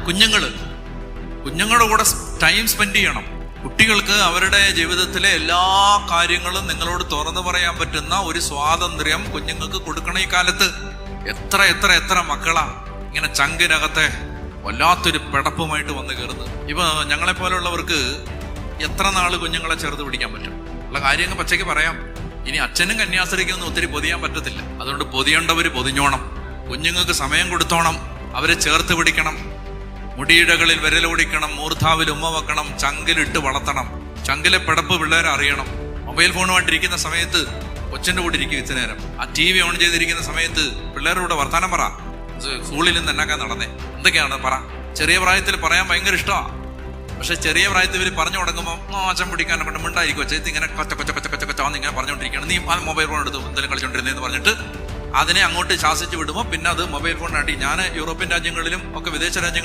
കുഞ്ഞുങ്ങളുടെ കൂടെ time spend ചെയ്യണം. കുട്ടികൾക്ക് അവരുടെ ജീവിതത്തിലെ എല്ലാ കാര്യങ്ങളും നിങ്ങളോട് തുറന്നു പറയാൻ പറ്റുന്ന ഒരു സ്വാതന്ത്ര്യം കുഞ്ഞുങ്ങൾക്ക് കൊടുക്കണം. ഈ കാലത്ത് എത്ര എത്ര എത്ര മക്കളാ ഇങ്ങനെ ചങ്കിനകത്തെ വല്ലാത്തൊരു പിടപ്പുമായിട്ട് വന്ന് കയറുന്നത്. ഇപ്പൊ ഞങ്ങളെ പോലുള്ളവർക്ക് എത്ര നാള് കുഞ്ഞുങ്ങളെ ചേർത്ത് പിടിക്കാൻ പറ്റും? ഉള്ള കാര്യങ്ങൾ പച്ചയ്ക്ക് പറയാം. ഇനി അച്ഛനും കന്യാസ്ത്രീക്കൊന്നും ഒത്തിരി പൊതിയാൻ പറ്റത്തില്ല. അതുകൊണ്ട് പൊതിയേണ്ടവർ പൊതിഞ്ഞോണം, കുഞ്ഞുങ്ങൾക്ക് സമയം കൊടുത്തോണം, അവരെ ചേർത്ത് പിടിക്കണം, മുടിയിടകളിൽ വിരലോടിക്കണം, മൂർധാവിൽ ഉമ്മ വെക്കണം, ചങ്കിലിട്ട് വളർത്തണം. ചങ്കിലെ പിടപ്പ് പിള്ളേരെ അറിയണം. മൊബൈൽ ഫോണുമായിട്ടിരിക്കുന്ന സമയത്ത് കൊച്ചിൻ്റെ കൂടെ ഇരിക്കും ഇത്ര നേരം. ആ TV ഓൺ ചെയ്തിരിക്കുന്ന സമയത്ത് പിള്ളേരുടെ കൂടെ വർത്താനം പറ. സ്കൂളിൽ നിന്ന് എന്നാക്കാൻ നടന്നേ, എന്തൊക്കെയാണ് പറ. ചെറിയ പ്രായത്തിൽ പറയാൻ ഭയങ്കര ഇഷ്ടമാണ്. പക്ഷെ ചെറിയ പ്രായത്തിൽ ഇവർ പറഞ്ഞു തുടങ്ങുമ്പോൾ അച്ഛൻ പിടിക്കാനെ കൊണ്ട് മിണ്ടായിരിക്കും. അച്ഛൻ ഇങ്ങനെ കൊച്ച കൊച്ച കൊച്ച കൊച്ച കൊച്ചാന്ന് ഇങ്ങനെ പറഞ്ഞുകൊണ്ടിരിക്കുകയാണ്. നീ ആ മൊബൈൽ ഫോൺ എടുത്ത് എന്തെങ്കിലും കളിച്ചോണ്ടിരുന്നതെന്ന് പറഞ്ഞിട്ട് അതിനെ അങ്ങോട്ട് ശാസിച്ച് വിടുമ്പോൾ പിന്നെ അത് മൊബൈൽ ഫോണിനാട്ടി. ഞാൻ യൂറോപ്യൻ രാജ്യങ്ങളിലും ഒക്കെ വിദേശ രാജ്യങ്ങളിലും